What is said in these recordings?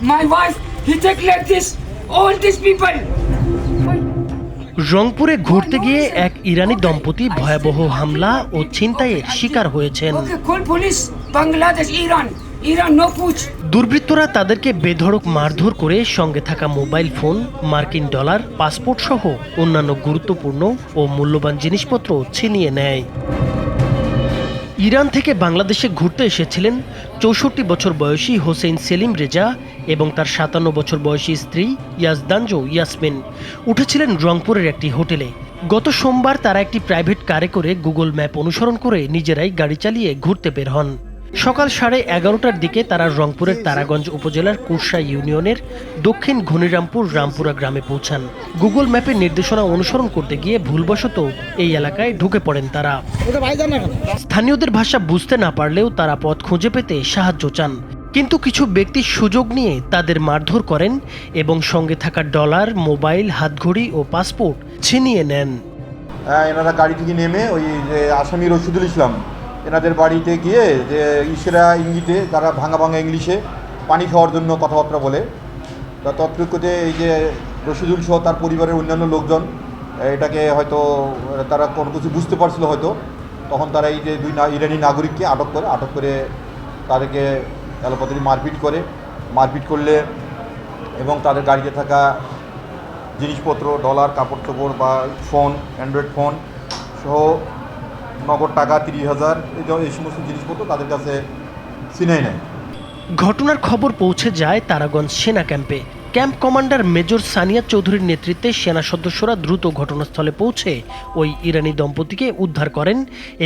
My wife, he take like this. All these people. রংপুরে ঘুরতে গিয়ে এক ইরানি দম্পতি ভয়াবহ হামলা ও ছিনতাইয়ের শিকার হয়েছেন। Okay, call police. Bangladesh, Iran. Iran, no push. দুর্বৃত্তরা তাদেরকে বেধড়ক মারধর করে সঙ্গে থাকা মোবাইল ফোন, মার্কিন ডলার, পাসপোর্ট সহ অন্যান্য গুরুত্বপূর্ণ ও মূল্যবান জিনিসপত্র ছিনিয়ে নেয়। ইরান থেকে বাংলাদেশে ঘুরতে এসেছিলেন ৬৪ বছর বয়সী হোসেন সেলিম রেজা এবং তার ৫৭ বছর বয়সী স্ত্রী ইয়াজদানজো ইয়াসমিন। উঠেছিলেন রংপুরের একটি হোটেলে। গত সোমবার তারা একটি প্রাইভেট কারে করে গুগল ম্যাপ অনুসরণ করে নিজেরাই গাড়ি চালিয়ে ঘুরতে বের হন। সকাল 11:30টার দিকে তারা রংপুরের তারাগঞ্জ উপজেলার কুরসা ইউনিয়নের দক্ষিণ ঘনিরামপুর রামপুরা গ্রামে পৌঁছান। গুগল ম্যাপের নির্দেশনা অনুসরণ করতে গিয়ে ভুলবশত এই এলাকায় ঢুকে পড়েন তারা। স্থানীয়দের ভাষা বুঝতে না পারলেও তারা পথ খুঁজে পেতে সাহায্য চান, কিন্তু কিছু ব্যক্তি সুযোগ নিয়ে তাদের মারধর করেন এবং সঙ্গে থাকা ডলার, মোবাইল, হাতঘড়ি ও পাসপোর্ট ছিনিয়ে নেন। এনারা গাড়ি থেকে নেমে ওই যে আসামি রশিদুল ইসলাম এনাদের বাড়িতে গিয়ে যে ইশারা ইঙ্গিতে তারা ভাঙা ভাঙা ইংলিশে পানি খাওয়ার জন্য কথাবার্তা বলে। তা তৎপ্রেক্ষিতে এই যে রশিদুল সহ তার পরিবারের অন্যান্য লোকজন এটাকে হয়তো তারা কোনো কিছু বুঝতে পারছিল হয়তো, তখন তারা এই যে দুই ইরানি নাগরিককে আটক করে তাদেরকে এলোপাতাড়ি মারপিট করলে এবং তাদের গাড়িতে থাকা জিনিসপত্র, ডলার, কাপড় চোপড় বা ফোন, অ্যান্ড্রয়েড ফোন সহ নগদ টাকা 30,000 এই সমস্ত জিনিসপত্র তাদের কাছে ছিনিয়ে নেয়। ঘটনার খবর পৌঁছে যায় তারাগঞ্জ সেনা ক্যাম্পে। ক্যাম্প কমান্ডার মেজর সানিয়া চৌধুরীর নেতৃত্বে সেনা সদস্যরা দ্রুত ঘটনাস্থলে পৌঁছে ওই ইরানি দম্পতিকে উদ্ধার করেন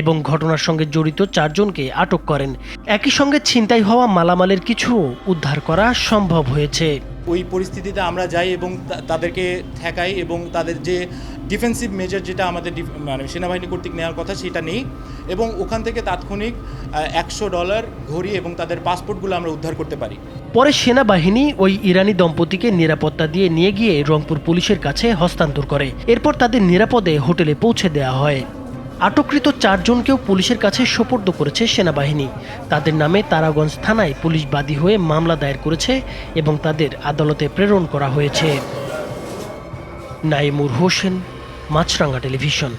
এবং ঘটনার সঙ্গে জড়িত 4 জনকে আটক করেন। একই সঙ্গে ছিনতাই হওয়া মালামালের কিছুও উদ্ধার করা সম্ভব হয়েছে। ওই পরিস্থিতিতে আমরা যাই এবং তাদেরকে ঠেকাই এবং তাদের যে ডিফেন্সিভ মেজার যেটা আমাদের মানে সেনাবাহিনী কর্তৃক নেওয়ার কথা সেটা নেই এবং ওখান থেকে তাৎক্ষণিক $100 ঘড়ি এবং তাদের পাসপোর্টগুলো আমরা উদ্ধার করতে পারি। পরে সেনাবাহিনী ওই ইরানি দম্পতিকে নিরাপত্তা দিয়ে নিয়ে গিয়ে রংপুর পুলিশের কাছে হস্তান্তর করে। এরপর তাদের নিরাপদে হোটেলে পৌঁছে দেওয়া হয়। আটককৃত 4 জনকেও পুলিশের কাছে সোপর্দ করেছে সেনাবাহিনী। তাদের নামে তারাগঞ্জ থানায় পুলিশ বাদী হয়ে মামলা দায়ের করেছে এবং তাদের আদালতে প্রেরণ করা হয়েছে। নাইমুর হোসেন, মাছরাঙ্গা টেলিভিশন।